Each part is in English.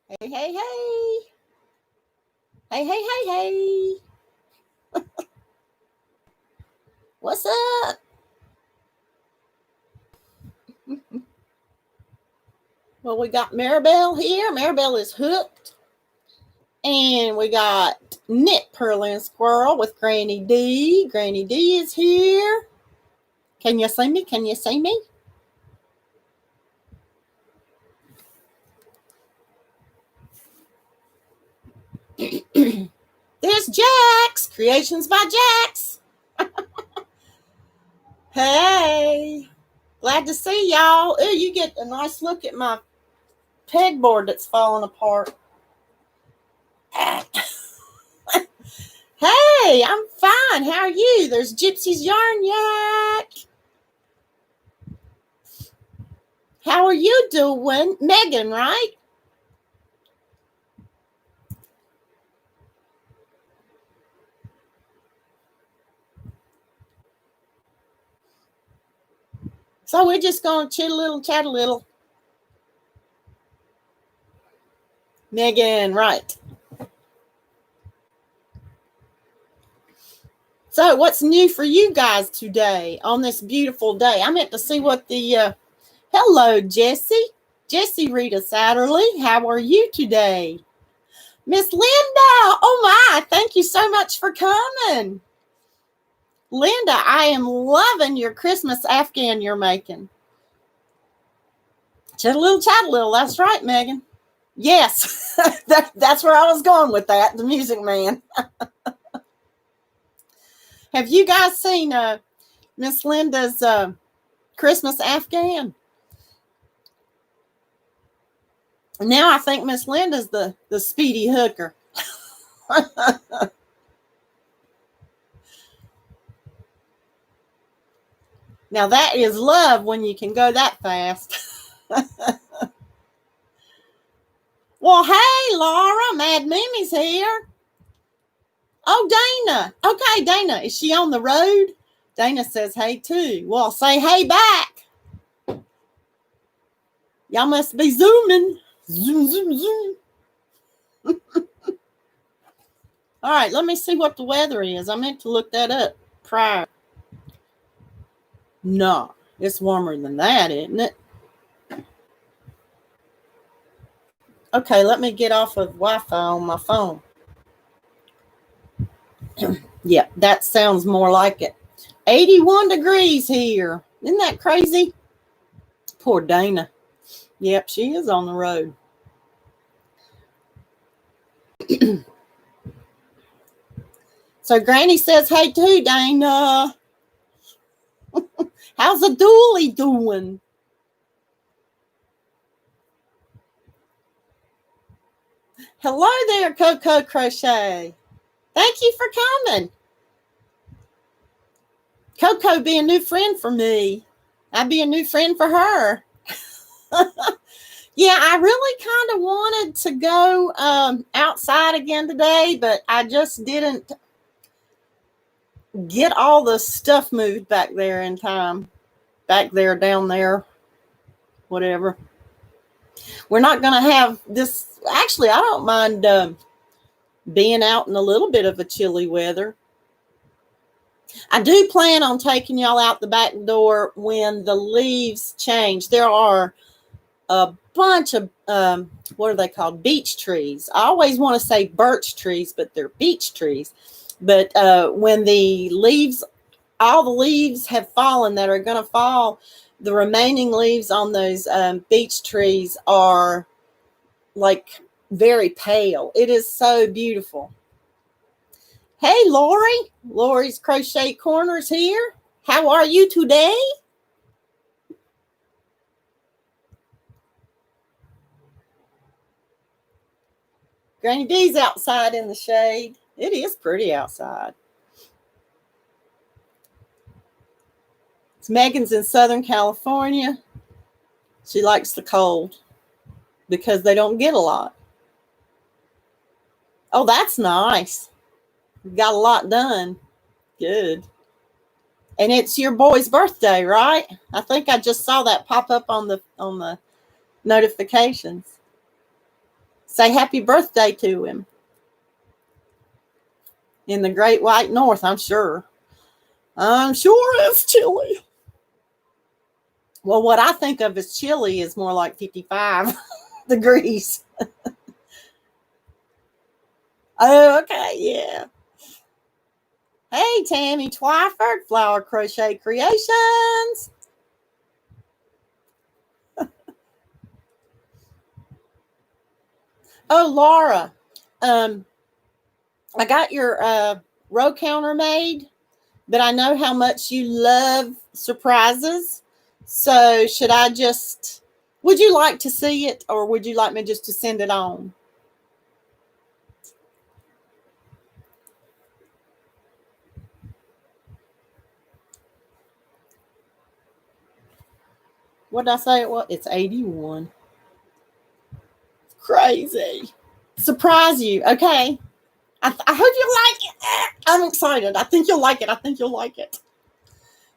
Hey, hey, hey. Hey, hey, hey, hey. What's up? Well, we got Maribel here. Maribel is hooked. And we got Knit Purling Squirrel with Granny D. Granny D is here. Can you see me? Can you see me? There's Jax. Creations by Jax. Hey. Glad to see y'all. Ooh, you get a nice look at my pegboard that's falling apart. Hey, I'm fine. How are you? There's Gypsy's Yarn Yak. How are you doing? Megan, right? So we're just going to chit a little, chat a little. Megan, right. So what's new for you guys today on this beautiful day? I meant to see what the, hello, Jessie. Jessie Rita Satterley, how are you today? Miss Linda, oh my, thank you so much for coming. Linda, I am loving your Christmas Afghan you're making. Chat a little, that's right, Megan. Yes, that's where I was going with that, the Music Man. Have you guys seen Miss Linda's Christmas Afghan? Now I think Miss Linda's the speedy hooker. Now that is love when you can go that fast. Well, hey, Laura, Mad Mimi's here. Oh, Dana. Okay, Dana, is she on the road? Dana says hey too. Well, say hey back. Y'all must be zooming. Zoom, zoom, zoom. All right, let me see what the weather is. I meant to look that up prior. No, it's warmer than that, isn't it? Okay, let me get off of Wi-Fi on my phone. Yeah, that sounds more like it. 81 degrees here. Isn't that crazy? Poor Dana. Yep, she is on the road. So Granny says, hey too, Dana. How's the dually doing? Hello there, Coco Crochet. Thank you for coming. Coco be a new friend for me. I'd be a new friend for her. Yeah, I really kind of wanted to go outside again today, but I just didn't get all the stuff moved back there in time. Back there, down there, whatever. We're not going to have this. Actually, I don't mind being out in a little bit of a chilly weather. I do plan on taking y'all out the back door when the leaves change. There are a bunch of, what are they called? Beech trees. I always want to say birch trees, but they're beech trees. But when the leaves, all the leaves have fallen that are going to fall, the remaining leaves on those beech trees are like very pale. It is so beautiful. Hey, Lori. Lori's Crochet Corner's here. How are you today? Granny D's outside in the shade. It is pretty outside. It's Megan's in Southern California. She likes the cold because they don't get a lot. Oh, that's nice. Got a lot done. Good. And it's your boy's birthday, right? I think I just saw that pop up on the notifications. Say happy birthday to him. In the Great White North, I'm sure. I'm sure it's chilly. Well, what I think of as chilly is more like 55 degrees. Oh, okay, yeah. Hey, Tammy Twyford, Flower Crochet Creations. Oh, Laura, I got your row counter made, but I know how much you love surprises. So should I just, would you like to see it, or would you like me just to send it on? What did I say it was? It's 81. Crazy. Surprise you. Okay. I hope you like it. I'm excited. I think you'll like it. I think you'll like it.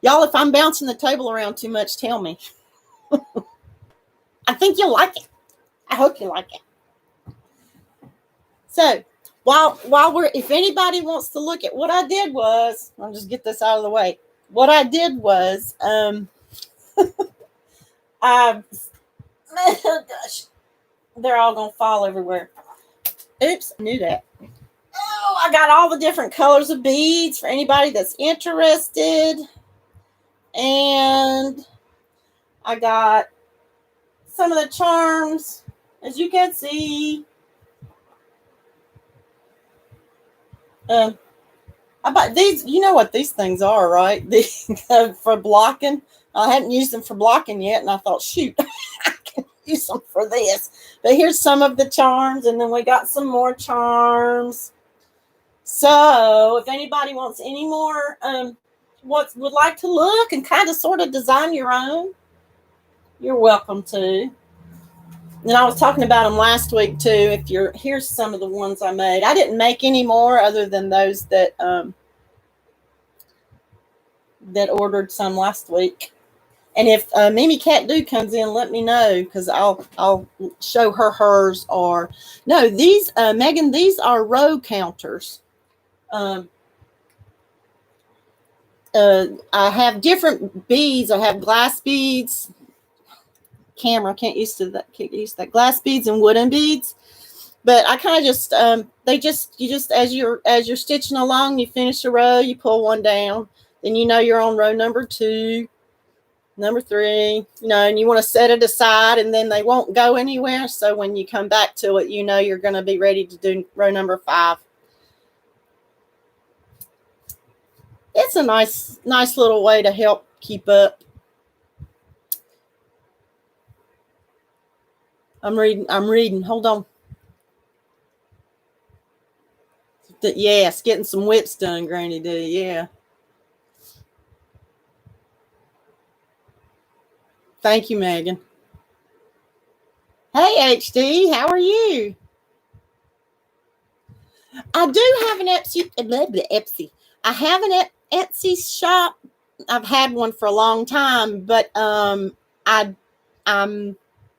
Y'all, if I'm bouncing the table around too much, tell me. I think you'll like it. I hope you like it. So, while we're, if anybody wants to look at what I did was, I'll just get this out of the way. What I did was, oh gosh, they're all gonna fall everywhere. Oops, I knew that. Oh, I got all the different colors of beads for anybody that's interested. And I got some of the charms, as you can see. I bought these, you know what these things are, right? For blocking. I hadn't used them for blocking yet, and I thought, shoot, I can use them for this. But here's some of the charms, and then we got some more charms. So if anybody wants any more, would like to look and kind of sort of design your own, you're welcome to. And I was talking about them last week too. If you're, here's some of the ones I made. I didn't make any more other than those that that ordered some last week. And if Mimi Cat Do comes in, let me know, because I'll show her hers. Or no, these Megan, these are row counters. I have different beads. I have glass beads. Camera can't use that. Glass beads and wooden beads. But I kind of just you just as you're stitching along, you finish a row, you pull one down, then you know you're on row number 2, number 3, and you want to set it aside, and then they won't go anywhere. So when you come back to it, you're going to be ready to do row number 5. It's a nice little way to help keep up. I'm reading. Hold on. Yes, getting some whips done, Granny do. Yeah. Thank you, Megan. Hey, HD, how are you? I do have an Etsy. I have an Etsy shop. I've had one for a long time, but I'm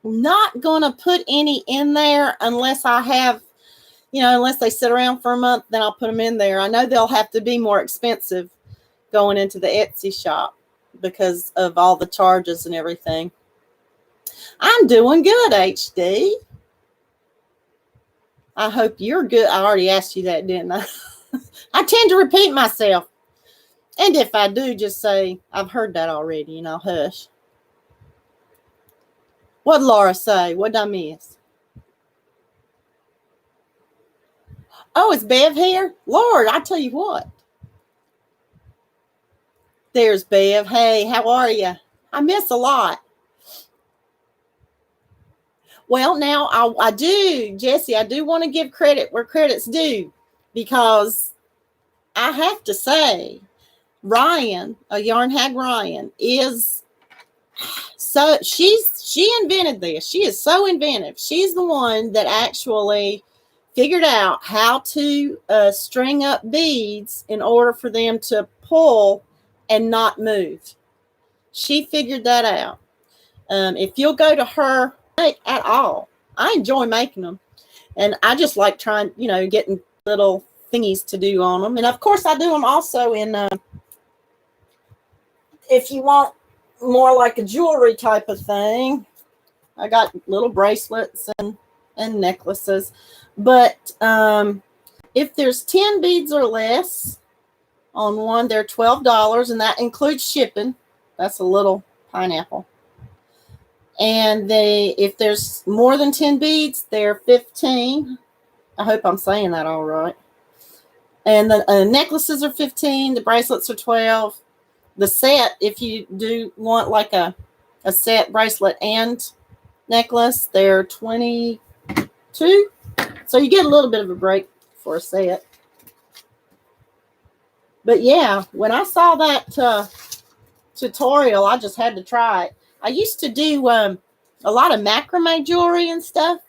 not going to put any in there unless I have, unless they sit around for a month, then I'll put them in there. I know they'll have to be more expensive going into the Etsy shop because of all the charges and everything. I'm doing good, HD. I hope you're good. I already asked you that, didn't I? I tend to repeat myself. And if I do, just say, I've heard that already, and I'll hush. What'd Laura say? What'd I miss? Oh, is Bev here? Lord, I tell you what. There's Bev. Hey, how are you? I miss a lot. Well, now I do, Jessie, I do want to give credit where credit's due, because I have to say, Ryan, a Yarn Hag Ryan, is so, she invented this. She is so inventive. She's the one that actually figured out how to string up beads in order for them to pull and not move. She figured that out. If you'll go to her at all, I enjoy making them. And I just like trying, getting little thingies to do on them. And of course I do them also in, if you want more like a jewelry type of thing, I got little bracelets and necklaces. But if there's 10 beads or less on one, they're $12, and that includes shipping. That's a little pineapple. And if there's more than 10 beads, they're $15. I hope I'm saying that all right. And the necklaces are $15. The bracelets are $12. The set, if you do want like a set bracelet and necklace, they're $22. So you get a little bit of a break for a set. But yeah, when I saw that tutorial, I just had to try it. I used to do a lot of macrame jewelry and stuff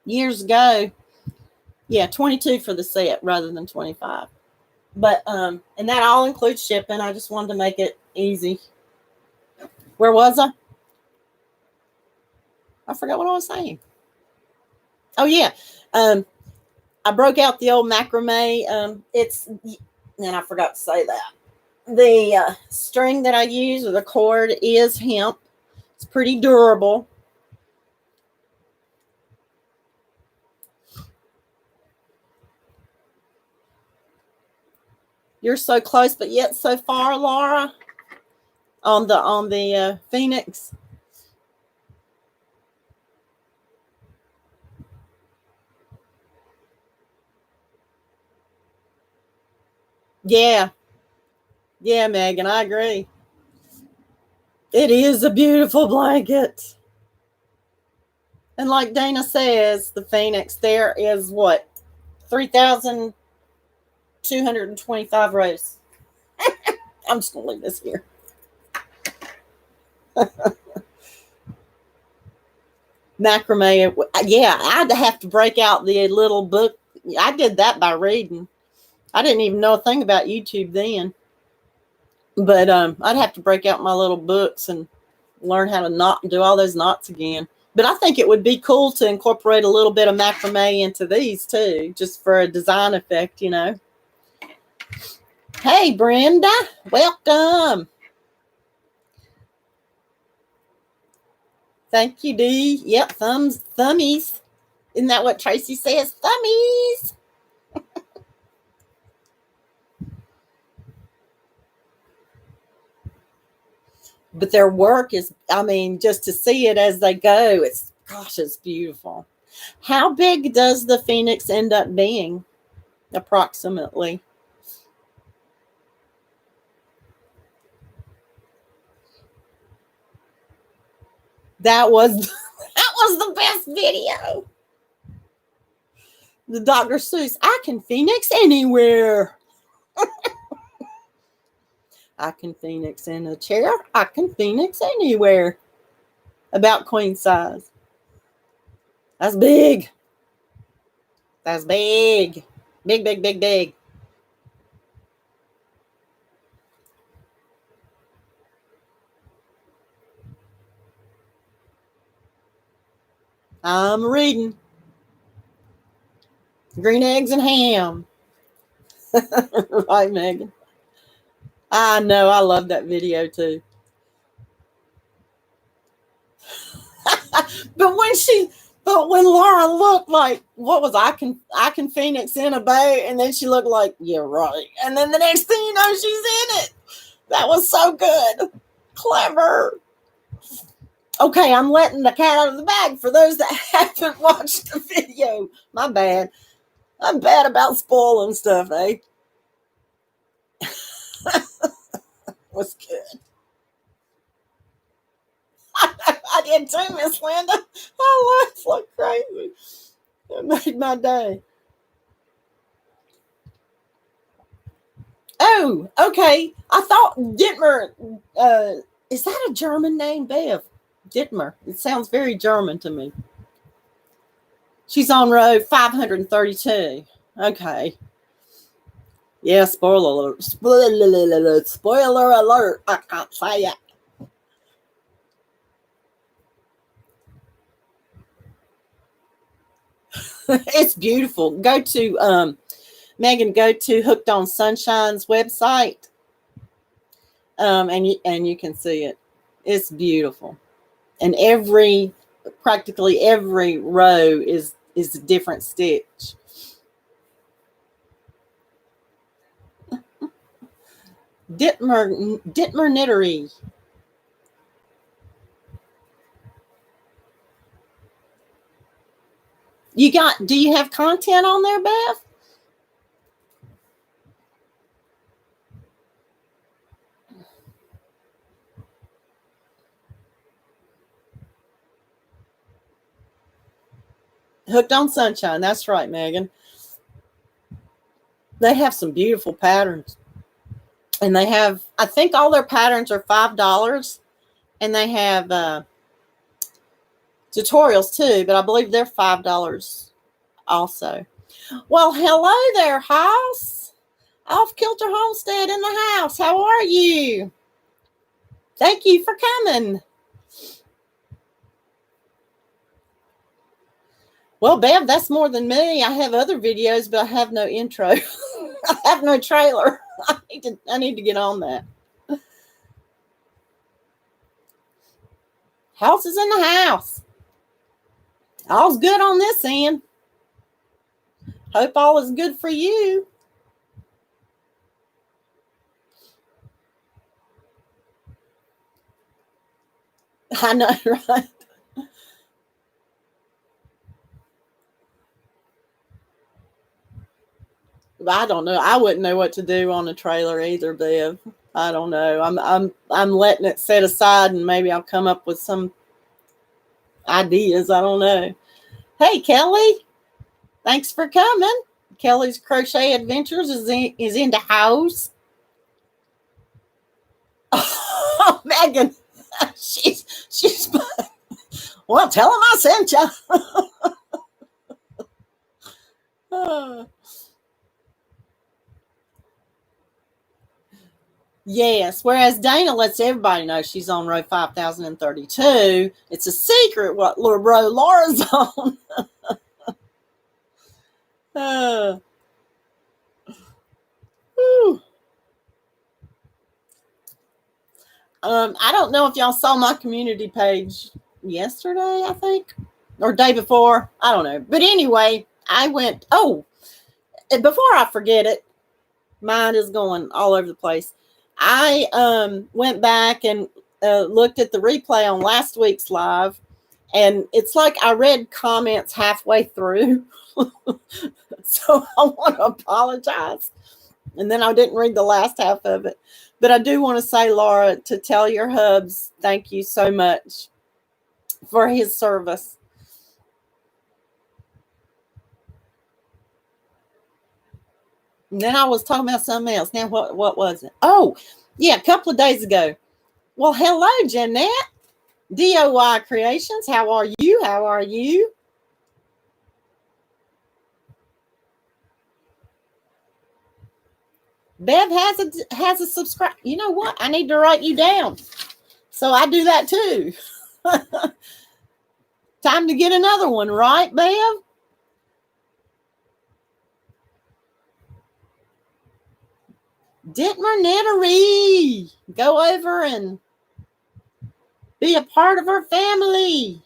years ago. Yeah, 22 for the set rather than 25. But and that all includes shipping. I just wanted to make it easy. Where was I? I forgot what I was saying. Oh yeah. I broke out the old macrame. And I forgot to say that. The string that I use, or the cord, is hemp. It's pretty durable. You're so close, but yet so far, Laura, on the Phoenix. Yeah. Yeah, Megan, I agree. It is a beautiful blanket. And like Dana says, the Phoenix, there is what? 3,225 rows. I'm just going to leave this here. Macrame. Yeah, I'd have to break out the little book. I did that by reading. I didn't even know a thing about YouTube then. But I'd have to break out my little books and learn how to knot and do all those knots again. But I think it would be cool to incorporate a little bit of macrame into these too, just for a design effect, Hey, Brenda, welcome. Thank you, Dee. Yep, thummies. Isn't that what Tracy says? Thummies. But their work is, just to see it as they go, it's beautiful. How big does the Phoenix end up being, approximately? That was the best video. The Dr. Seuss, I can Phoenix anywhere. I can Phoenix in a chair. I can Phoenix anywhere. About queen size. That's big. That's big. Big, big, big, big. I'm reading. Green eggs and ham. Right, Megan? I know. I love that video too. But when Laura looked like, what was I can Phoenix in a boat, and then she looked like, yeah, right. And then the next thing you know, she's in it. That was so good. Clever. Okay, I'm letting the cat out of the bag for those that haven't watched the video. My bad. I'm bad about spoiling stuff, eh? Was good. I did too, Miss Linda. I laughed like crazy. It made my day. Oh, okay. I thought Dittmer, is that a German name, Bev? Dittmer. It sounds very German to me. She's on row 532. Okay. Yeah, spoiler alert. Spoiler alert. I can't say it. It's beautiful. Go to Megan. Go to Hooked on Sunshine's website, and you can see it. It's beautiful, and practically every row is a different stitch. Dittmer Knittery. Do you have content on there, Beth? Hooked on Sunshine. That's right, Megan. They have some beautiful patterns. And they have, I think all their patterns are $5. And they have tutorials too, but I believe they're $5 also. Well, hello there, House. Off Kilter Homestead in the house. How are you? Thank you for coming. Well, Bev, that's more than me. I have other videos, but I have no intro. I have no trailer. I need to get on that. House is in the house. All's good on this end. Hope all is good for you. I know, right? I don't know. I wouldn't know what to do on a trailer either, Bev. I don't know. I'm letting it set aside, and maybe I'll come up with some ideas. I don't know. Hey, Kelly. Thanks for coming. Kelly's Crochet Adventures is in the house. Oh, Megan. She's well, tell him I sent you. Yes, whereas Dana lets everybody know she's on row 5032. It's a secret what row Laura's on. I don't know if y'all saw my community page yesterday, I think, or day before. I don't know. But anyway, I went, before I forget it, mine is going all over the place. I went back and looked at the replay on last week's live, and it's like I read comments halfway through. So I want to apologize. And then I didn't read the last half of it. But I do want to say, Laura, to tell your hubs, thank you so much for his service. And then I was talking about something else. Now, what was it? Oh, yeah, a couple of days ago. Well, hello, Jeanette. DOY Creations. How are you? How are you? Bev has a subscribe. You know what? I need to write you down. So I do that too. Time to get another one, right, Bev? Dittmer Knittery. Go over and be a part of our family.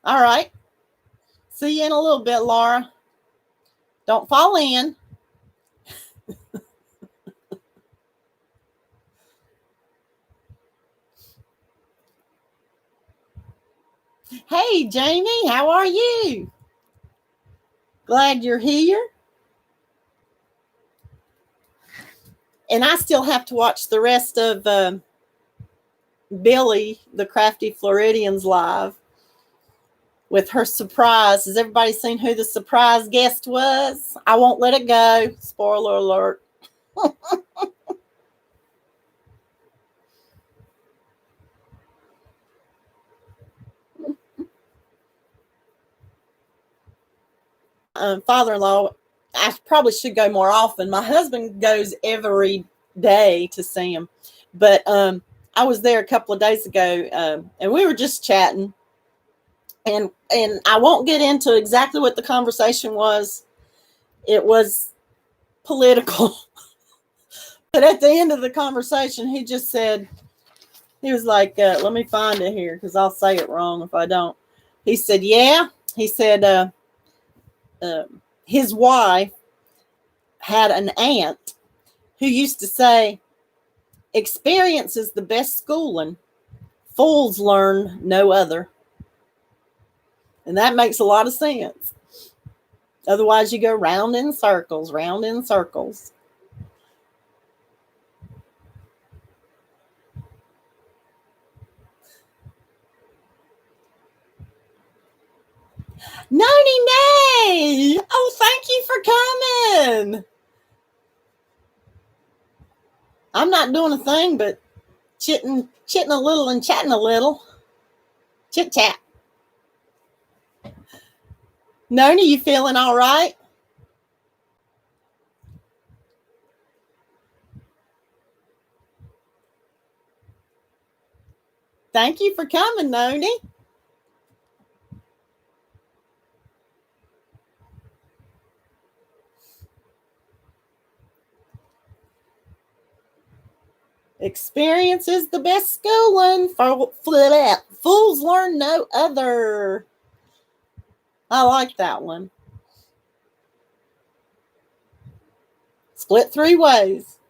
All right. See you in a little bit, Laura. Don't fall in. Hey, Jamie, how are you? Glad you're here. And I still have to watch the rest of Billy, the Crafty Floridians live with her surprise. Has everybody seen who the surprise guest was? I won't let it go. Spoiler alert. Father-in-law, I probably should go more often. My husband goes every day to see him, but I I was there a couple of days ago, and we were just chatting, and I won't get into exactly what the conversation was. It was political. But at the end of the conversation, he just said, he was like, let me find it here because I'll say it wrong if I don't. He said, yeah. He said his wife had an aunt who used to say, experience is the best schooling. Fools learn no other. And that makes a lot of sense. Otherwise, you go round in circles, round in circles. Noni Nay! Oh, thank you for coming. I'm not doing a thing but chitting a little and chatting a little. Chit chat. Noni, you feeling all right? Thank you for coming, Noni. Experience is the best schooling. Fools learn no other. I like that one. Split 3 ways.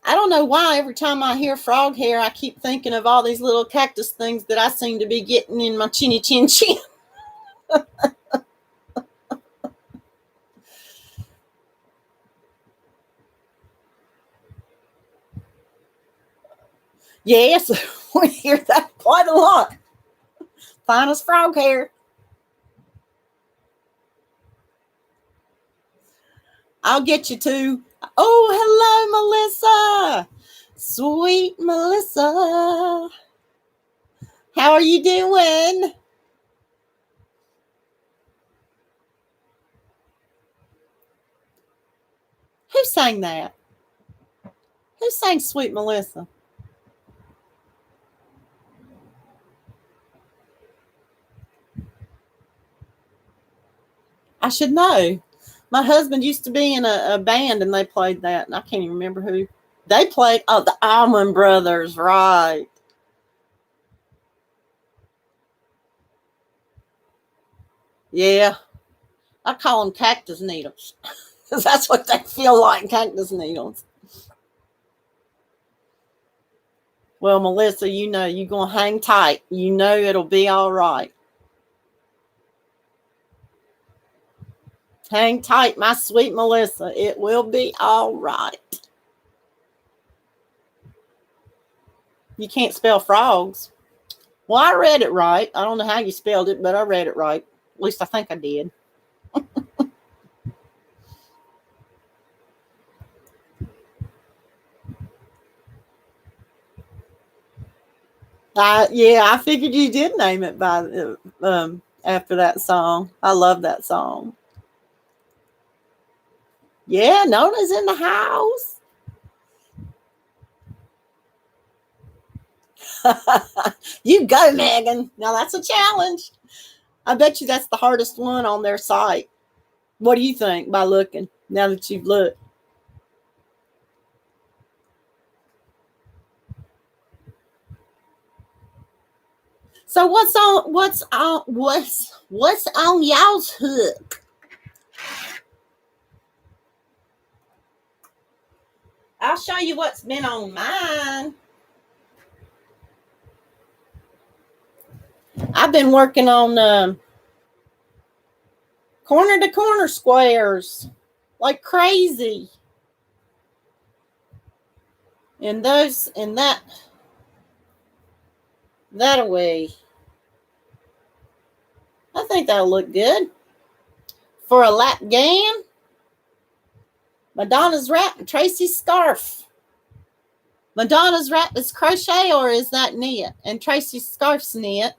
I don't know why every time I hear frog hair, I keep thinking of all these little cactus things that I seem to be getting in my chinny chin chin. Yes, we hear that quite a lot. Finest frog hair. I'll get you too. Oh, hello, Melissa. Sweet Melissa. How are you doing? Who sang that? Who sang Sweet Melissa? I should know. My husband used to be in a band and they played that, and I can't even remember who they played. Oh, the Allman Brothers, right? Yeah, I call them cactus needles because that's what they feel like, cactus needles. Well, Melissa, you know you're gonna hang tight. You know it'll be all right. Hang tight, my sweet Melissa. It will be all right. You can't spell frogs. Well, I read it right. I don't know how you spelled it, but I read it right. At least I think I did. Yeah, I figured you did name it by after that song. I love that song. Yeah, Nona's in the house. You go, Megan. Now that's a challenge. I bet you that's the hardest one on their site. What do you think by looking, now that you've looked? So what's on y'all's hook? I'll show you what's been on mine. I've been working on corner to corner squares like crazy. And that away. I think that'll look good. For a lap gan, Madonna's wrap and Tracy's scarf. Madonna's wrap is crochet or is that knit? And Tracy's scarf's knit.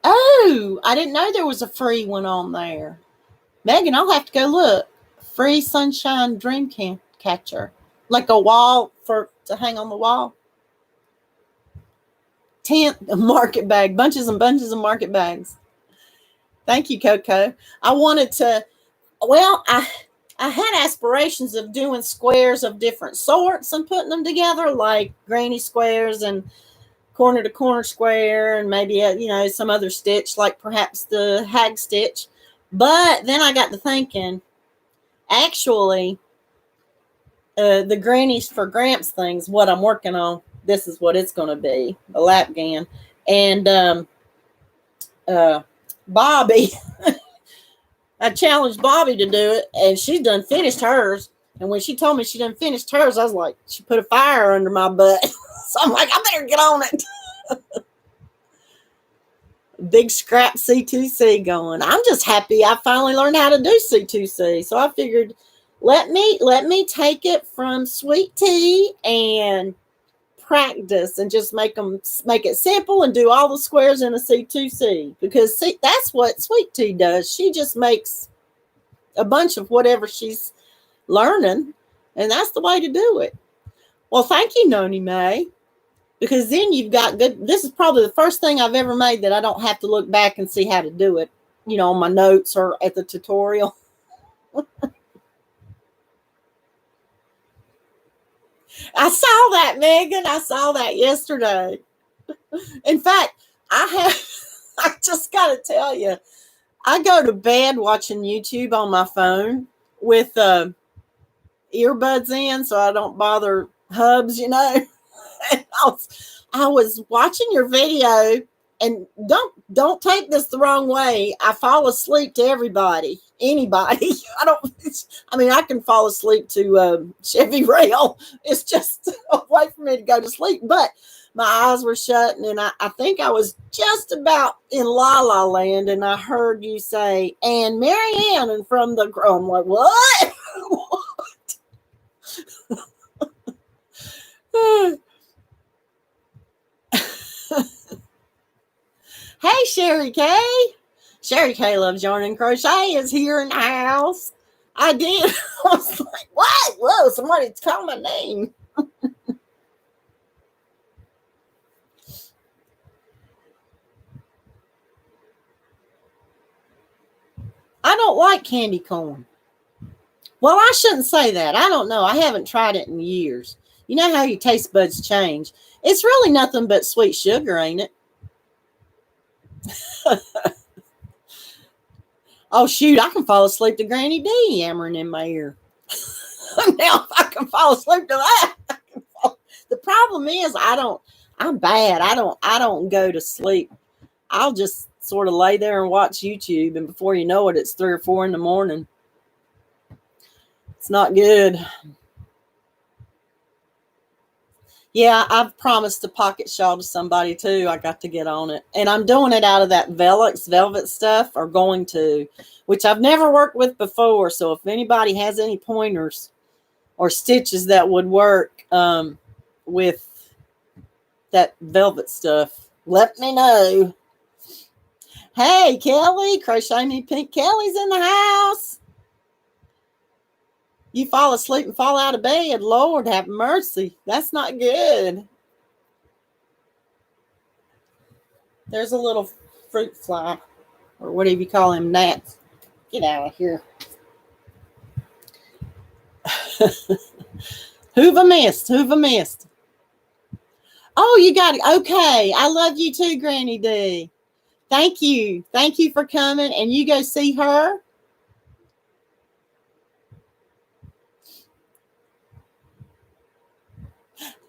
Oh, I didn't know there was a free one on there. Megan, I'll have to go look. Free sunshine dream catcher. Like a wall to hang on the wall. Tent, market bag, bunches and bunches of market bags. Thank you, Coco. I wanted to, well, I had aspirations of doing squares of different sorts and putting them together, like granny squares and corner to corner square, and maybe some other stitch, like perhaps the hag stitch. But then I got to thinking, actually, the grannies for Gramps things, what I'm working on, this is what it's going to be, a lap gan. And Bobby, I challenged Bobby to do it, and she's done finished hers. And when she told me she done finished hers, I was like, she put a fire under my butt. So I'm like, I better get on it. Big scrap C2C going. I'm just happy I finally learned how to do C2C. So I figured, let me take it from Sweet Tea and practice and just make it simple and do all the squares in a C2C, because that's what Sweet Tea does. She just makes a bunch of whatever she's learning, and that's the way to do it. Well, thank you, Noni May, because then you've got good. This is probably the first thing I've ever made that I don't have to look back and see how to do it, on my notes or at the tutorial. I saw that, Megan. I saw that yesterday. In fact, I just got to tell you, I go to bed watching YouTube on my phone with earbuds in so I don't bother hubs, And I was watching your video, and don't take this the wrong way. I fall asleep to anybody. I can fall asleep to Chevy Rail. It's just a way for me to go to sleep. But my eyes were shut, and I think I was just about in La La Land, and I heard you say, and Marieanne, and from the I'm like, what? Hey, Sherry K. Sherry K loves yarn and crochet is here in the house. I did. I was like, what? Whoa, somebody's calling my name. I don't like candy corn. Well, I shouldn't say that. I don't know. I haven't tried it in years. You know how your taste buds change. It's really nothing but sweet sugar, ain't it? Oh, shoot, I can fall asleep to Granny D yammering in my ear. Now, if I can fall asleep to that, the problem is I'm bad. I don't go to sleep. I'll just sort of lay there and watch YouTube, and before you know it, it's 3 or 4 in the morning. It's not good. Yeah, I've promised a pocket shawl to somebody too. I got to get on it. And I'm doing it out of that velvet stuff, or going to, which I've never worked with before. So if anybody has any pointers or stitches that would work with that velvet stuff, let me know. Hey, Kelly, Crochet Me Pink Kelly's in the house. You fall asleep and fall out of bed. Lord have mercy. That's not good. There's a little fruit fly, or whatever you call him, gnats. Get out of here. Who've I missed? Oh, you got it. Okay. I love you too, Granny D. Thank you. Thank you for coming. And you go see her.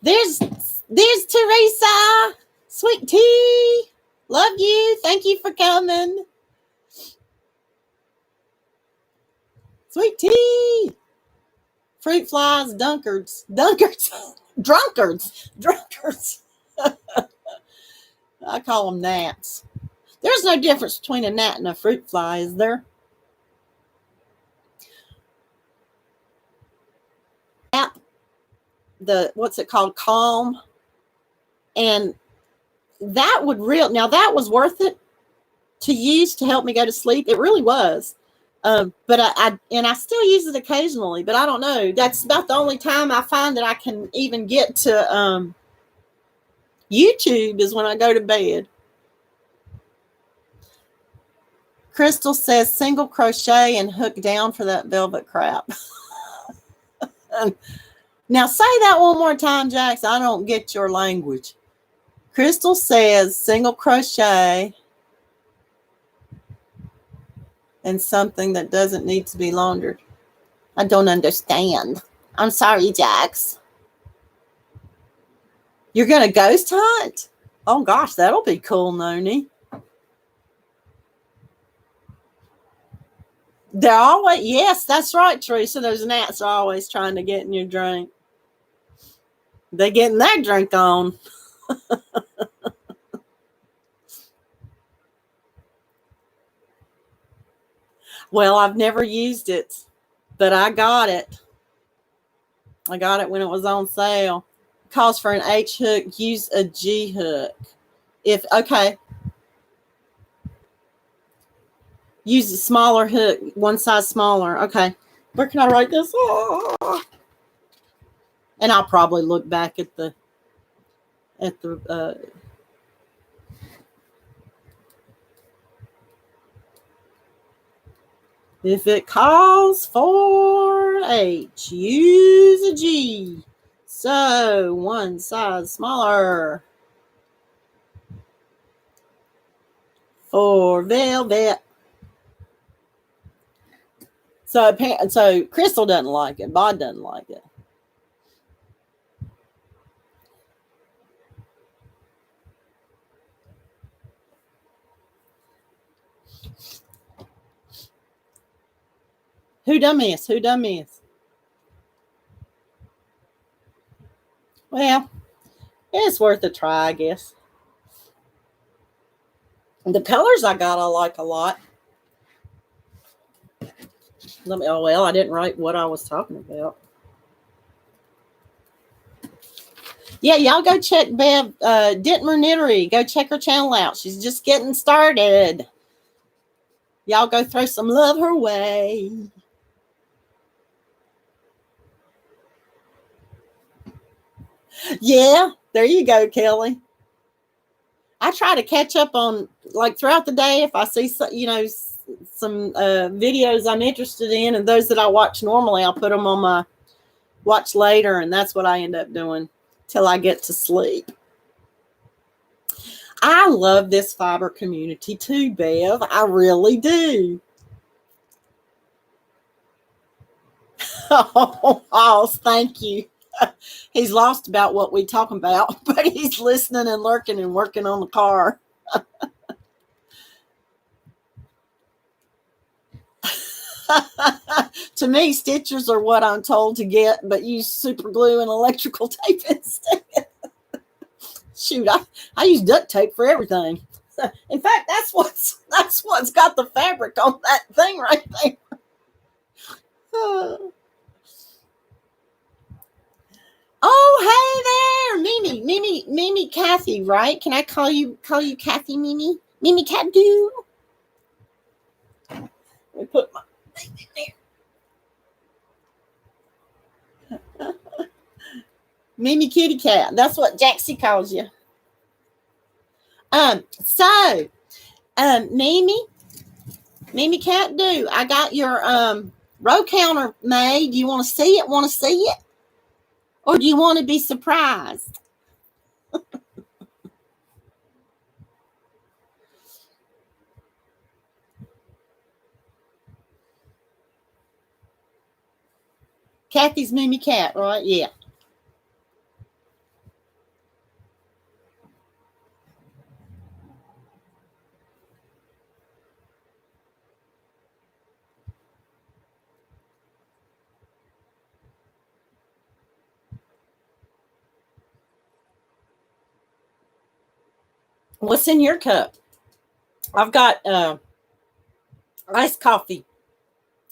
There's Teresa. Sweet Tea. Love you. Thank you for coming. Sweet Tea. Fruit flies, drunkards. I call them gnats. There's no difference between a gnat and a fruit fly, is there? What's it called? Calm. And that would that was worth it to use to help me go to sleep. It really was. But I still use it occasionally, but I don't know. That's about the only time I find that I can even get to YouTube is when I go to bed. Crystal says single crochet and hook down for that velvet crap. Now say that one more time, Jax. I don't get your language. Crystal says single crochet and something that doesn't need to be laundered. I don't understand. I'm sorry, Jax. You're going to ghost hunt? Oh, gosh, that'll be cool, Noni. They're always, yes, that's right, Teresa. Those gnats are always trying to get in your drink. They're getting their drink on. Well, I've never used it, but I got it. I got it when it was on sale. Calls for an H hook. Use a G hook. Okay. Use a smaller hook, one size smaller. Okay. Where can I write this? Oh. And I'll probably look back at the if it calls for H, use a G. So one size smaller for velvet. So Crystal doesn't like it. Bod doesn't like it. Who done miss? Well, it's worth a try, I guess. The colors I got, I like a lot. I didn't write what I was talking about. Yeah, y'all go check Bev Dittmer Knittery. Go check her channel out. She's just getting started. Y'all go throw some love her way. Yeah, there you go, Kelly. I try to catch up on, like, throughout the day if I see, some videos I'm interested in, and those that I watch normally, I'll put them on my watch later, and that's what I end up doing till I get to sleep. I love this fiber community too, Bev. I really do. Oh, thank you. He's lost about what we talking about, but he's listening and lurking and working on the car. To me, stitchers are what I'm told to get, but use super glue and electrical tape instead. Shoot, I use duct tape for everything. In fact, that's what's got the fabric on that thing right there. Oh, hey there, Mimi, Kathy, right? Can I call you Kathy, Mimi Cat do? Let me put my thing in there. Mimi Kitty Cat. That's what Jaxie calls you. Mimi Cat do. I got your row counter made. You want to see it? Or do you want to be surprised? Kathy's Mimi Cat, right? Yeah. What's in your cup? I've got iced coffee.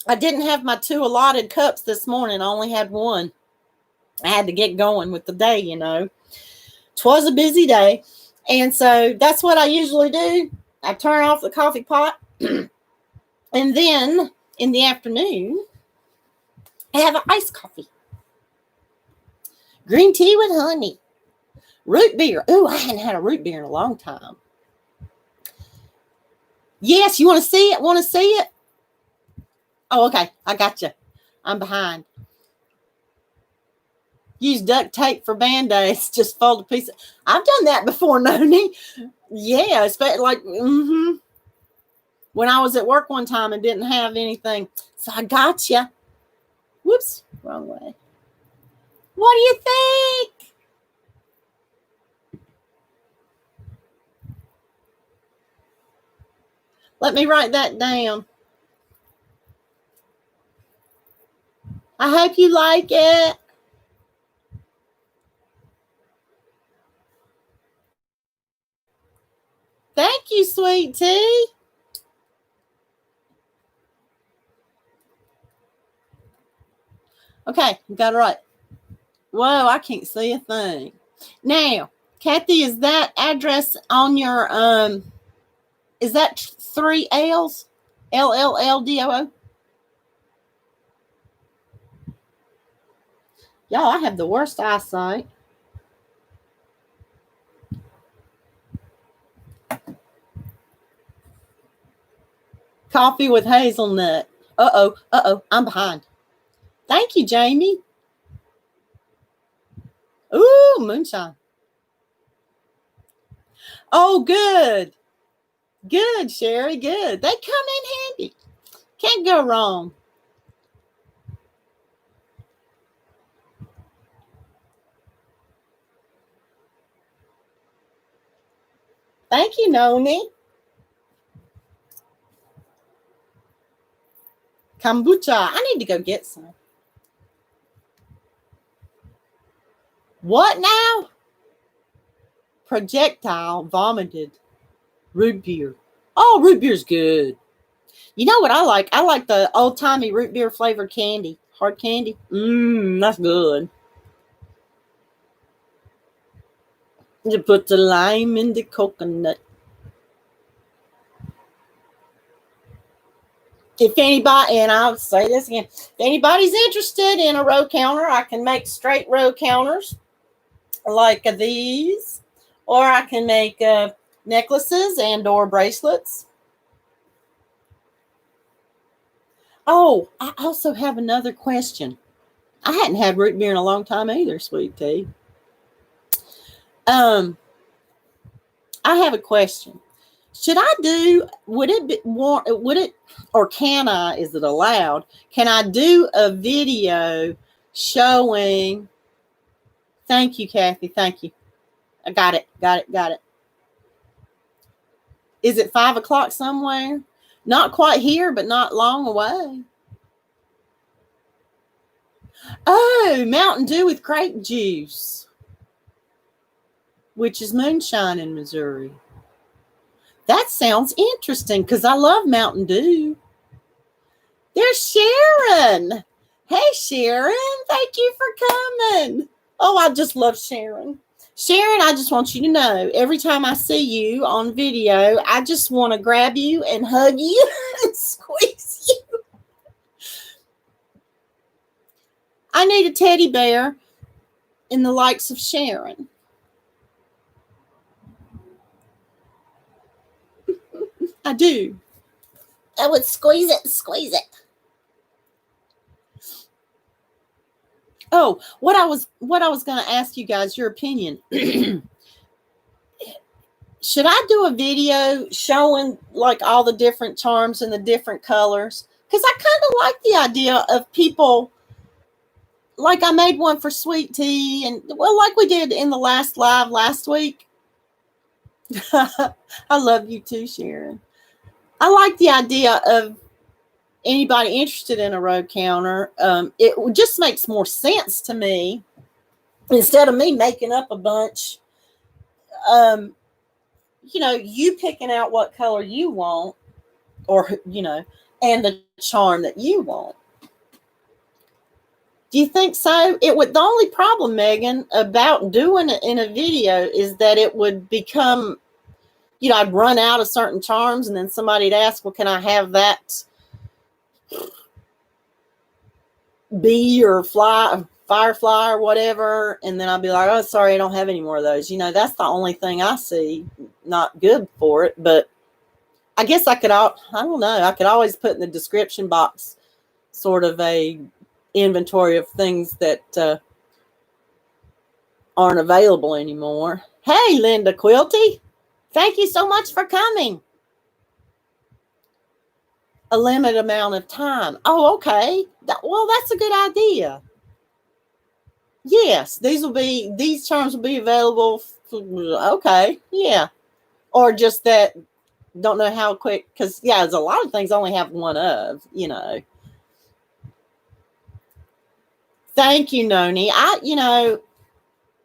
I didn't have my 2 allotted cups this morning. I only had 1. I had to get going with the day, Twas a busy day. And so that's what I usually do. I turn off the coffee pot and then in the afternoon, I have an iced coffee. Green tea with honey. Root beer. Ooh, I hadn't had a root beer in a long time. Yes, you want to see it? Want to see it? Oh, okay. I got you. I'm behind. Use duct tape for Band-Aids. Just fold a piece. I've done that before, Noni. Yeah, especially like, when I was at work one time and didn't have anything. So I got you. Whoops, wrong way. What do you think? Let me write that down. I hope you like it. Thank you, sweet tea. Okay, got it right. Whoa, I can't see a thing. Now, Kathy, is that address on your is that 3 L's? LLLDOO? Y'all, I have the worst eyesight. Coffee with hazelnut. Uh-oh, I'm behind. Thank you, Jamie. Ooh, moonshine. Oh, good. Good, Sherry, good. They come in handy. Can't go wrong. Thank you, Noni. Kombucha. I need to go get some. What now? Projectile vomited. Root beer. Oh, root beer's good. You know what I like? I like the old-timey root beer flavored candy. Hard candy. That's good. You put the lime in the coconut. If anybody, and I'll say this again, if anybody's interested in a row counter, I can make straight row counters like these, or I can make necklaces and or bracelets. Oh, I also have another question. I hadn't had root beer in a long time either, sweet tea. I have a question. Should I do, would it, or can I, is it allowed? Can I do a video showing, thank you, Kathy, thank you. I got it. Is it 5 o'clock somewhere? Not quite here, but not long away. Oh, Mountain Dew with grape juice, which is moonshine in Missouri. That sounds interesting because I love Mountain Dew. There's Sharon. Hey, Sharon. Thank you for coming. Oh, I just love Sharon. Sharon, I just want you to know, every time I see you on video, I just want to grab you and hug you and squeeze you. I need a teddy bear in the likes of Sharon. I do. I would squeeze it. Oh, what I was going to ask you guys, your opinion. Should I do a video showing like all the different charms and the different colors? Because I kind of like the idea of people, like I made one for sweet tea, and well, like we did in the last live last week. I love you too, Sharon. I like the idea of anybody interested in a row counter. It just makes more sense to me instead of me making up a bunch. You picking out what color you want, or and the charm that you want. Do you think so? The only problem, Megan, about doing it in a video is that it would become, I'd run out of certain charms, and then somebody'd ask, well, can I have that bee or firefly or whatever, and then I'll be like, oh, sorry, I don't have any more of those. That's the only thing I see not good for it. But I guess I don't know, I could always put in the description box sort of a inventory of things that aren't available anymore. Hey, Linda Quilty, thank you so much for coming. A limited amount of time. Oh, okay. Well, that's a good idea. Yes, these charms will be available. Okay, yeah. Or just that, don't know how quick, because, yeah, there's a lot of things I only have one of, Thank you, Noni.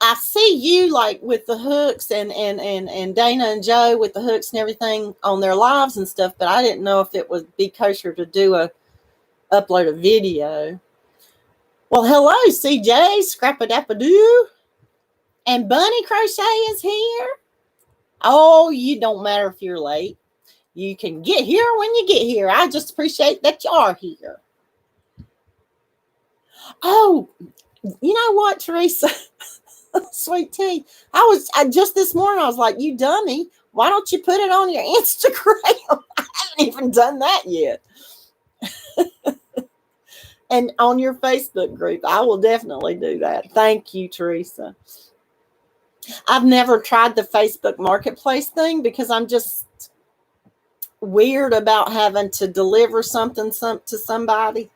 I see you like with the hooks and Dana and Joe with the hooks and everything on their lives and stuff, but I didn't know if it would be kosher to upload a video. Well, hello, CJ, Scrap-a-dap-a-doo. And Bunny Crochet is here. Oh, you don't matter if you're late. You can get here when you get here. I just appreciate that you are here. Oh, you know what, Teresa? Sweet tea. I just this morning, I was like, you dummy. Why don't you put it on your Instagram? I haven't even done that yet. And on your Facebook group, I will definitely do that. Thank you, Teresa. I've never tried the Facebook Marketplace thing because I'm just weird about having to deliver something to somebody,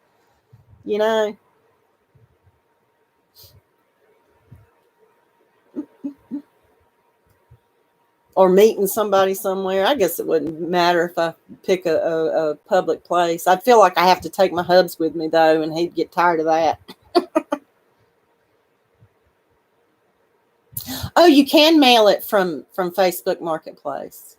or meeting somebody somewhere. I guess it wouldn't matter if I pick a public place. I feel like I have to take my hubs with me, though, and he'd get tired of that. Oh, you can mail it from Facebook Marketplace.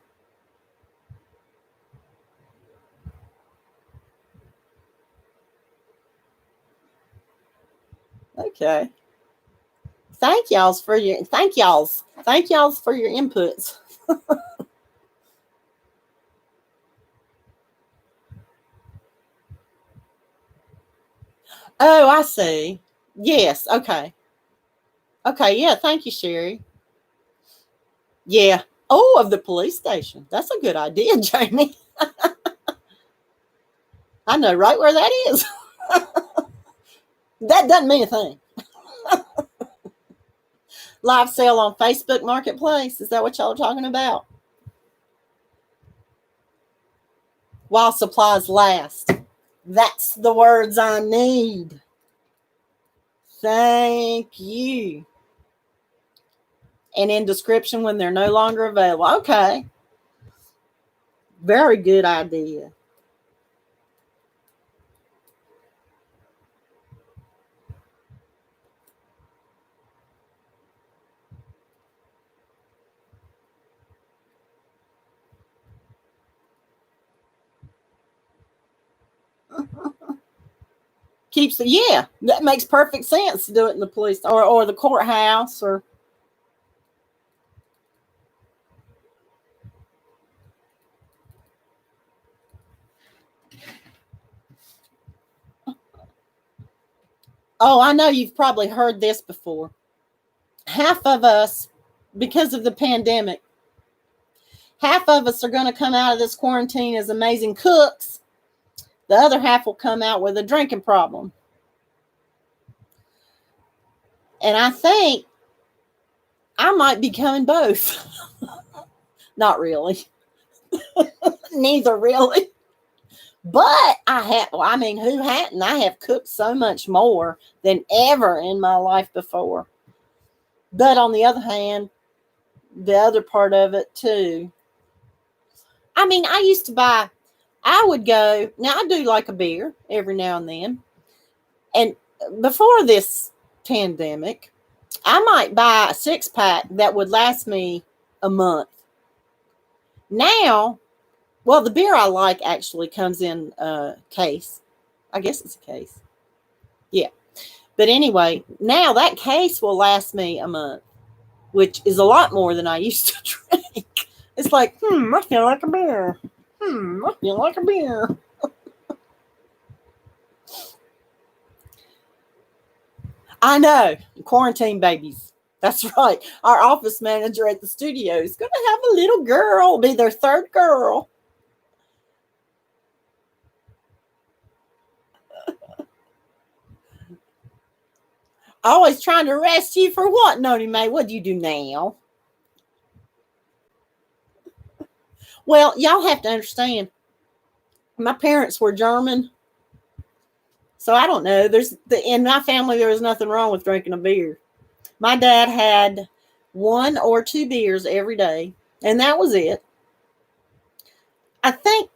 Okay. Thank y'all for your inputs. Oh, I see. Yes. Okay. Okay. Yeah. Thank you, Sherry. Yeah. Oh, of the police station. That's a good idea, Jamie. I know right where that is. That doesn't mean a thing. Live sale on Facebook Marketplace. Is that what y'all are talking about? While supplies last. That's the words I need. Thank you. And in description when they're no longer available. Okay. Very good idea. That makes perfect sense to do it in the police or the courthouse or. Oh, I know you've probably heard this before. Half of us, because of the pandemic, half of us are going to come out of this quarantine as amazing cooks. The other half will come out with a drinking problem. And I think I might be coming both. Not really. Neither really. But who hadn't? I have cooked so much more than ever in my life before. But on the other hand, the other part of it too. I would go, now I do like a beer every now and then. And before this pandemic, I might buy a 6-pack that would last me a month. Now, well, the beer I like actually comes in a case. I guess it's a case. Yeah. But anyway, now that case will last me a month, which is a lot more than I used to drink. It's like, I feel like a beer. I feel like a beer. I know. Quarantine babies. That's right. Our office manager at the studio is going to have a little girl, be their third girl. Always trying to arrest you for what, Noni May? What do you do now? Well, y'all have to understand. My parents were German, so I don't know. In my family there was nothing wrong with drinking a beer. My dad had 1 or 2 beers every day, and that was it. I think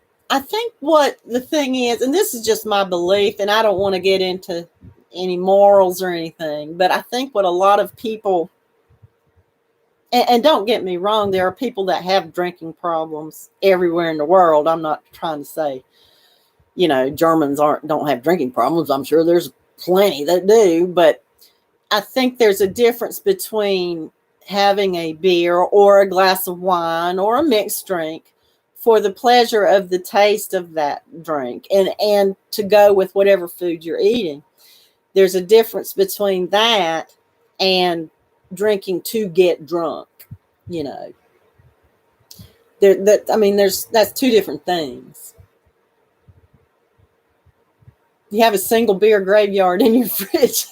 what the thing is, and this is just my belief, and I don't want to get into any morals or anything, but I think what a lot of people, and don't get me wrong, there are people that have drinking problems everywhere in the world. I'm not trying to say, Germans don't have drinking problems. I'm sure there's plenty that do, but I think there's a difference between having a beer or a glass of wine or a mixed drink for the pleasure of the taste of that drink and to go with whatever food you're eating. There's a difference between that and drinking to get drunk, that's two different things. You have a single beer graveyard in your fridge.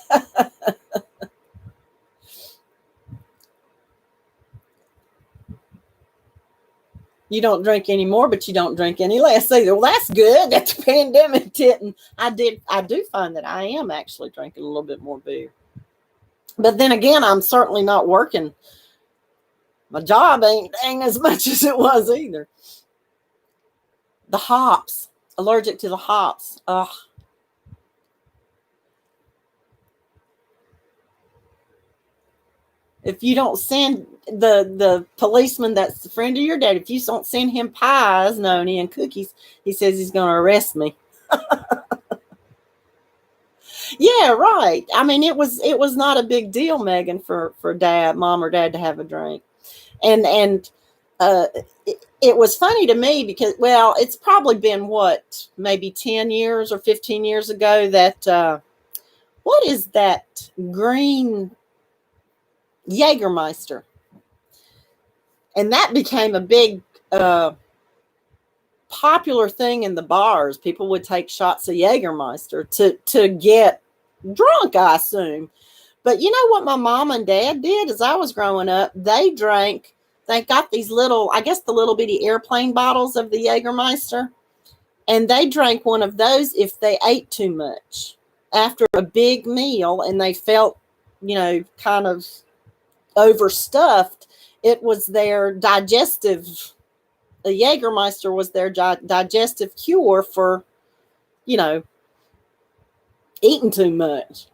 You don't drink anymore, but you don't drink any less either. Well, that's good. That the pandemic didn't. I do find that I am actually drinking a little bit more beer. But then again, I'm certainly not working. My job ain't as much as it was either. The hops. Allergic to the hops. Ugh. If you don't send the policeman that's the friend of your dad, if you don't send him pies, Noni, and cookies, he says he's going to arrest me. Yeah, right. I mean, it was not a big deal, Megan, for mom or dad to have a drink, and it was funny to me because, well, it's probably been maybe 10 years or 15 years ago that what is that green Jägermeister? And that became a big popular thing in the bars. People would take shots of Jägermeister to get drunk, I assume. But you know what my mom and dad did as I was growing up? They got these little, I guess the little bitty airplane bottles of the Jägermeister. And they drank one of those if they ate too much after a big meal and they felt, kind of overstuffed. It was their digestive, the Jägermeister was their digestive cure for, eating too much.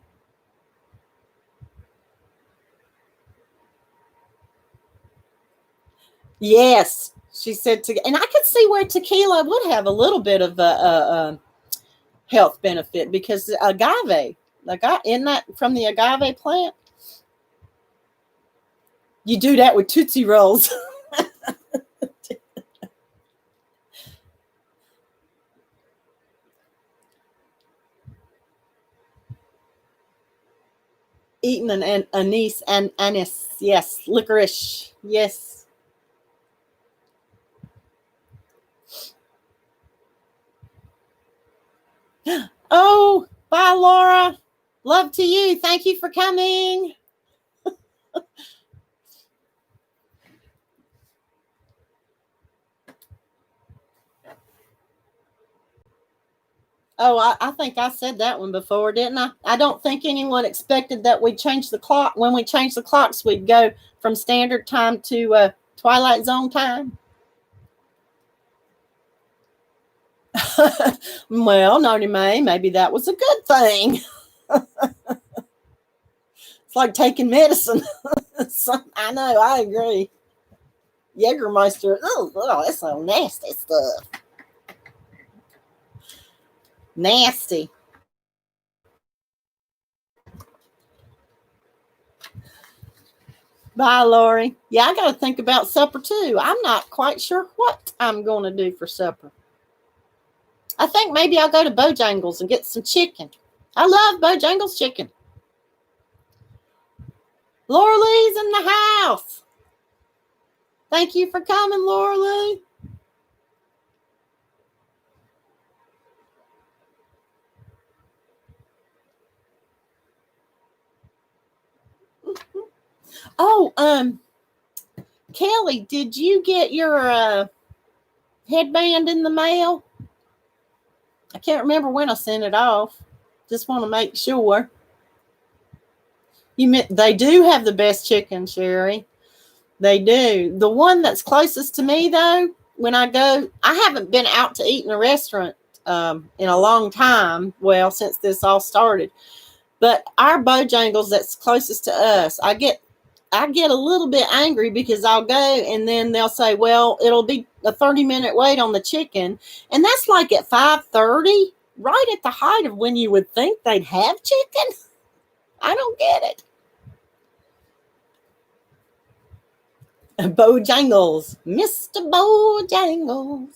Yes, she said, and I could see where tequila would have a little bit of a health benefit because agave, isn't that from the agave plant? You do that with Tootsie Rolls. Eating an anise and anise. Yes. Licorice. Yes. Oh, bye, Laura. Love to you. Thank you for coming. Oh, I think I said that one before, didn't I? I don't think anyone expected that we'd change the clock. When we changed the clocks, we'd go from standard time to Twilight Zone time. Well, Noni May, maybe that was a good thing. It's like taking medicine. I know, I agree. Jägermeister, oh, that's so nasty stuff. Nasty. Bye, Lori. Yeah, I got to think about supper too. I'm not quite sure what I'm going to do for supper. I think maybe I'll go to Bojangles and get some chicken. I love Bojangles chicken. Laura Lee's in the house. Thank you for coming, Laura Lee. Oh, Kelly, did you get your headband in the mail? I can't remember when I sent it off. Just want to make sure. They do have the best chicken, Sherry. They do. The one that's closest to me, though, when I go, I haven't been out to eat in a restaurant in a long time. Well, since this all started. But our Bojangles that's closest to us, I get a little bit angry because I'll go and then they'll say, well, it'll be a 30-minute wait on the chicken. And that's like at 5:30, right at the height of when you would think they'd have chicken. I don't get it. Bojangles, Mr. Bojangles.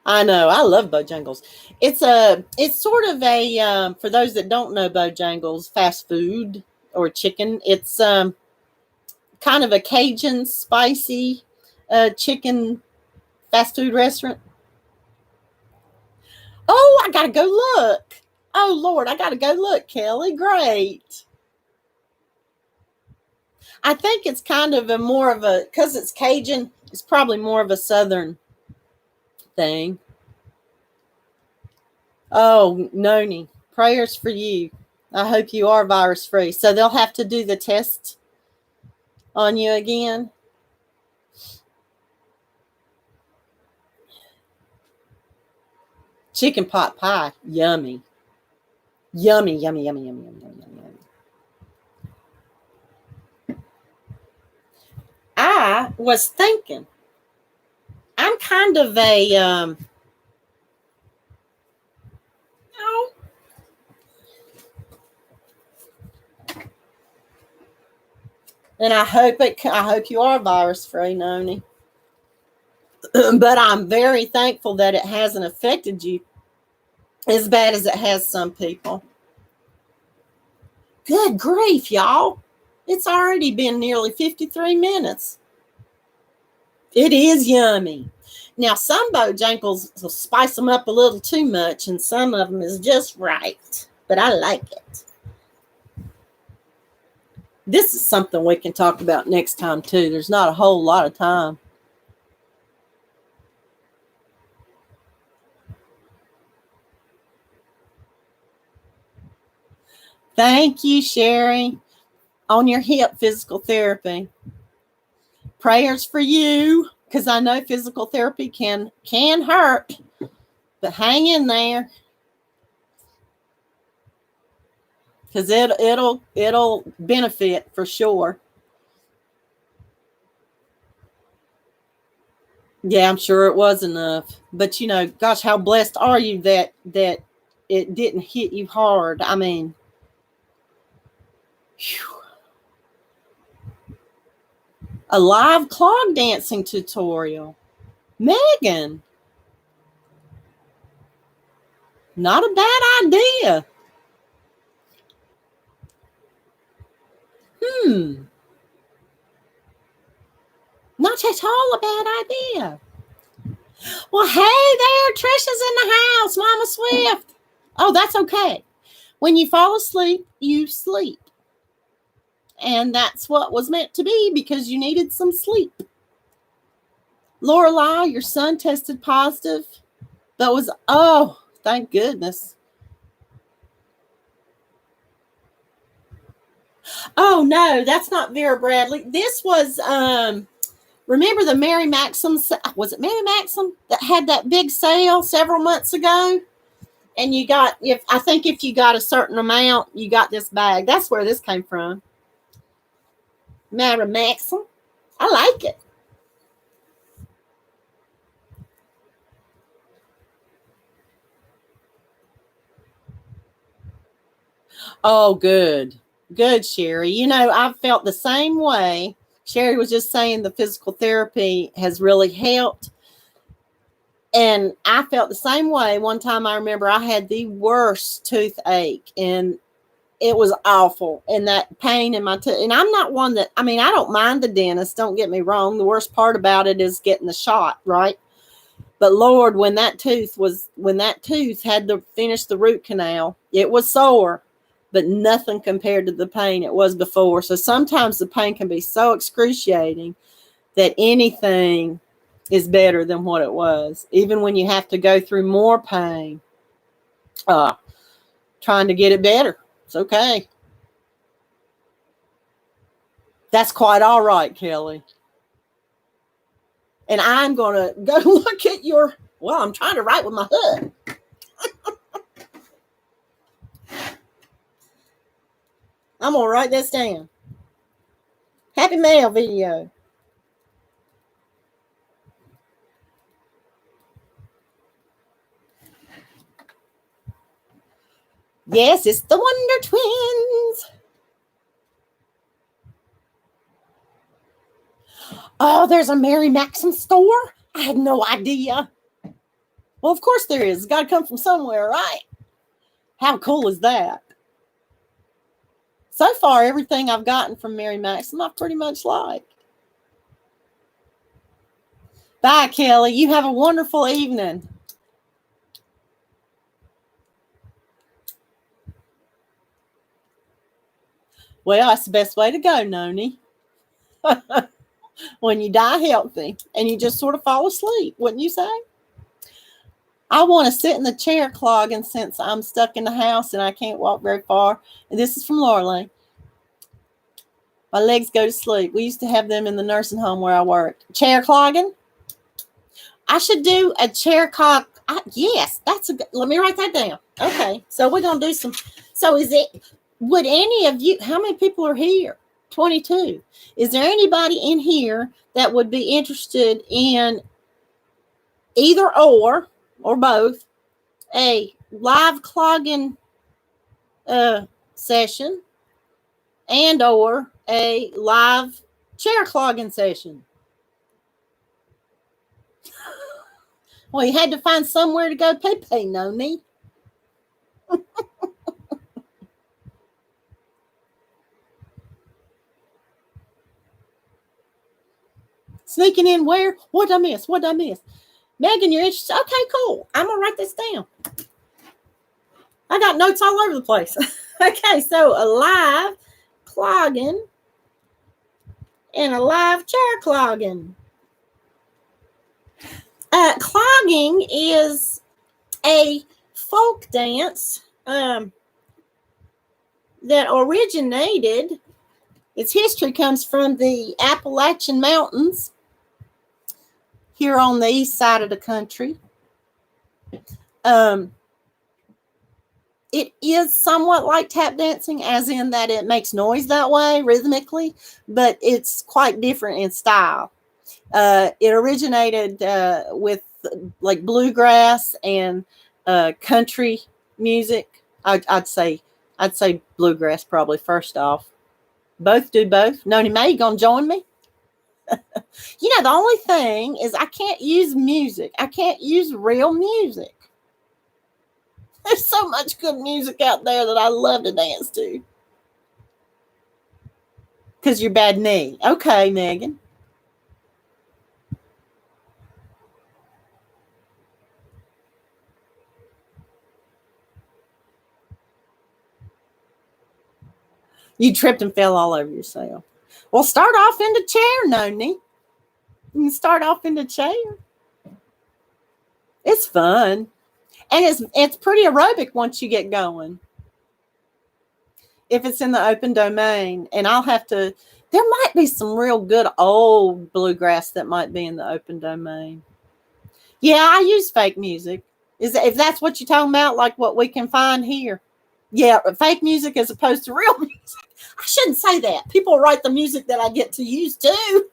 I know, I love Bojangles. It's sort of a for those that don't know Bojangles, fast food or chicken. It's kind of a Cajun spicy chicken fast food restaurant. Oh, I gotta go look. Oh Lord, I gotta go look, Kelly. Great. I think it's kind of because it's Cajun, it's probably more of a Southern thing. Oh, Noni, prayers for you. I hope you are virus free. So they'll have to do the test on you again. Chicken pot pie, yummy. Yummy, yummy, yummy, yummy, yummy, yummy, yummy. I was thinking, I'm kind of a and I hope you are virus free, Noni. But I'm very thankful that it hasn't affected you as bad as it has some people. Good grief, y'all. It's already been nearly 53 minutes. It is yummy. Now, some Bojangles will spice them up a little too much, and some of them is just right. But I like it. This is something we can talk about next time, too. There's not a whole lot of time. Thank you, Sherry. On your hip, physical therapy. Prayers for you, because I know physical therapy can hurt, but hang in there, because it'll benefit for sure. Yeah, I'm sure it was enough, but gosh, how blessed are you that it didn't hit you hard? I mean, whew. A live clog dancing tutorial. Megan. Not a bad idea. Not at all a bad idea. Well, hey there, Trisha's in the house, Mama Swift. Oh, that's okay. When you fall asleep, you sleep. And that's what was meant to be, because you needed some sleep. Lorelei, your son tested positive. Oh, thank goodness. Oh, no, that's not Vera Bradley. This was, remember the Mary Maxim, was it Mary Maxim that had that big sale several months ago? And I think if you got a certain amount, you got this bag. That's where this came from. Mary Maxim. I like it. Oh, good. Good, Sherry. I've felt the same way. Sherry was just saying the physical therapy has really helped. And I felt the same way. One time I remember I had the worst toothache. And it was awful. And that pain in my tooth. And I'm not one that, I mean, I don't mind the dentist. Don't get me wrong. The worst part about it is getting the shot, right? But Lord, when that tooth had to finish the root canal, it was sore, but nothing compared to the pain it was before. So sometimes the pain can be so excruciating that anything is better than what it was, even when you have to go through more pain, trying to get it better. It's okay. That's quite all right, Kelly. And I'm going to go look at your, well, I'm trying to write with my hood. I'm going to write this down. Happy Mail video. Yes, it's the Wonder Twins. Oh, there's a Mary Maxim store? I had no idea. Well, of course there is. It's got to come from somewhere, right? How cool is that? So far, everything I've gotten from Mary Maxim, I've pretty much liked. Bye, Kelly. You have a wonderful evening. Well, that's the best way to go, Noni. When you die healthy and you just sort of fall asleep, wouldn't you say? I want to sit in the chair clogging since I'm stuck in the house and I can't walk very far. And this is from Lorelei. My legs go to sleep. We used to have them in the nursing home where I worked. Chair clogging? I should do a chair clog. Yes, that's a good. Let me write that down. Okay, so we're going to do some. So would any of you, how many people are here? 22. Is there anybody in here that would be interested in either or both a live clogging session and or a live chair clogging session? Well, you had to find somewhere to go pee-pee, no need. Sneaking in where? What did I miss? Megan, you're interested? Okay, cool. I'm going to write this down. I got notes all over the place. Okay, so a live clogging and a live chair clogging. Clogging is a folk dance that originated, its history comes from the Appalachian Mountains here on the east side of the country. It is somewhat like tap dancing, as in that it makes noise that way rhythmically, but it's quite different in style. It originated with like bluegrass and country music. I'd say bluegrass probably first off. Both do both. Noni Mae, you gonna join me? You know, the only thing is I can't use music. I can't use real music. There's so much good music out there that I love to dance to. Because your bad knee. Okay, Megan. You tripped and fell all over yourself. Well, start off in the chair, Noni. You can start off in the chair. It's fun. And it's pretty aerobic once you get going. If it's in the open domain. And there might be some real good old bluegrass that might be in the open domain. Yeah, I use fake music. If that's what you're talking about, like what we can find here. Yeah, fake music as opposed to real music. I shouldn't say that. People write the music that I get to use too.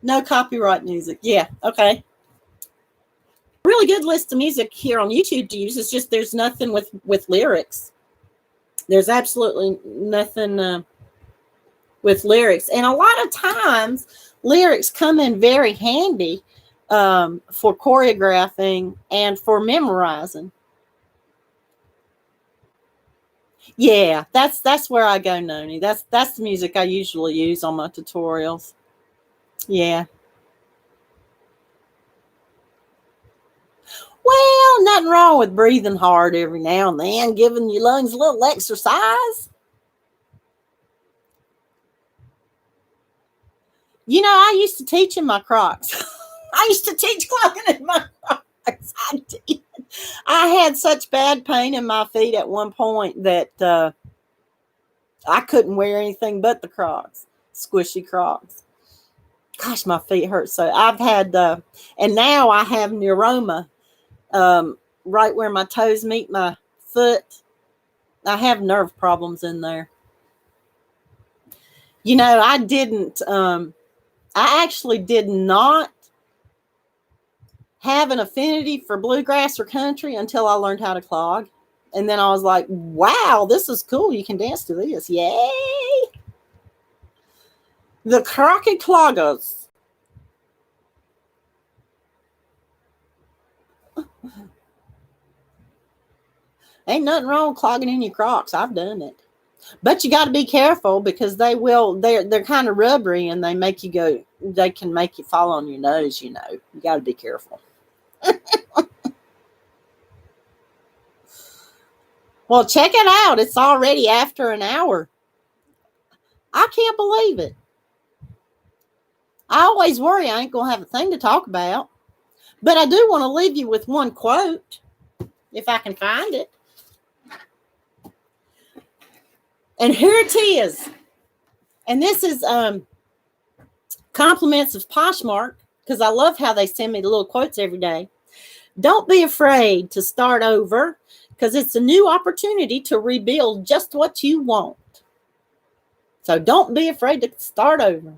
No copyright music. Yeah, okay. Really good list of music here on YouTube to use. It's just there's nothing with lyrics. There's absolutely nothing with lyrics. And a lot of times, lyrics come in very handy for choreographing and for memorizing. Yeah, that's where I go, Noni. That's the music I usually use on my tutorials. Yeah. Well, nothing wrong with breathing hard every now and then, giving your lungs a little exercise. You know, I used to teach in my Crocs. I used to teach clogging in my Crocs. I did. I had such bad pain in my feet at one point that I couldn't wear anything but the Crocs, squishy Crocs. Gosh, my feet hurt. So I've had, and now I have neuroma right where my toes meet my foot. I have nerve problems in there. You know, I actually did not have an affinity for bluegrass or country until I learned how to clog. And then I was like, wow, this is cool. You can dance to this. Yay. The Crochety Cloggers. Ain't nothing wrong with clogging in your Crocs. I've done it. But you got to be careful because they're kind of rubbery and they can make you fall on your nose, you know. You got to be careful. Well, check it out. It's already after an hour. I can't believe it. I always worry I ain't going to have a thing to talk about. But I do want to leave you with one quote, if I can find it. And here it is. And this is compliments of Poshmark, because I love how they send me the little quotes every day. Don't be afraid to start over, because it's a new opportunity to rebuild just what you want. So don't be afraid to start over.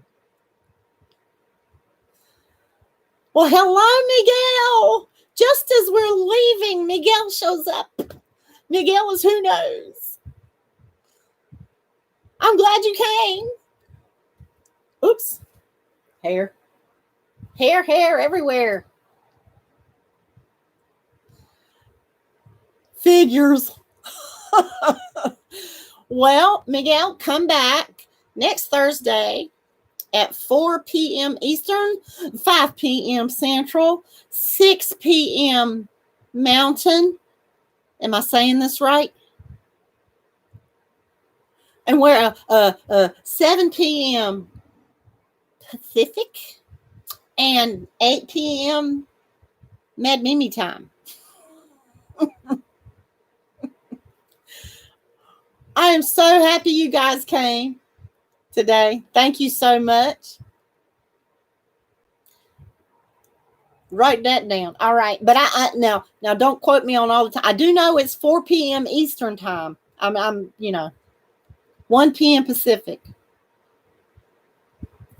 Well, hello, Miguel. Just as we're leaving, Miguel shows up. Miguel is who knows. I'm glad you came. Oops. Hair everywhere. Figures. Well, Miguel, come back next Thursday at 4 p.m. Eastern, 5 p.m. Central, 6 p.m. Mountain. Am I saying this right? And we're 7 p.m. Pacific and 8 p.m. Mad Mimi time. I am so happy you guys came today. Thank you so much. Write that down. All right. But I now don't quote me on all the time. I do know it's 4 p.m. Eastern time. I'm 1 p.m. Pacific.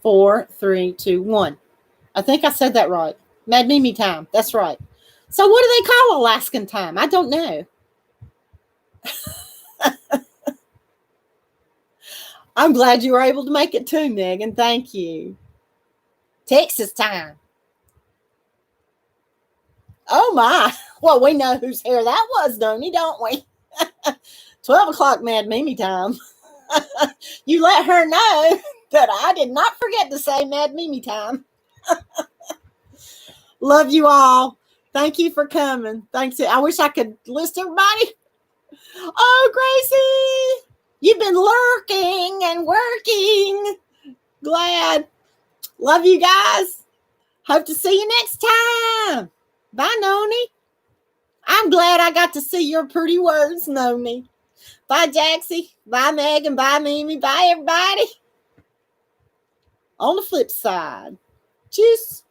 4, 3, 2, 1. I think I said that right. Mad Mimi time. That's right. So what do they call Alaskan time? I don't know. I'm glad you were able to make it too, Megan. Thank you. Texas time. Oh, my. Well, we know whose hair that was, don't we? 12 o'clock Mad Mimi time. You let her know that I did not forget to say Mad Mimi time. Love you all. Thank you for coming. Thanks. I wish I could list everybody. Oh, Gracie, you've been lurking and working. Glad. Love you guys. Hope to see you next time. Bye, Noni. I'm glad I got to see your pretty words, Noni. Bye, Jaxie. Bye, Megan. Bye, Mimi. Bye, everybody. On the flip side. Tschüss.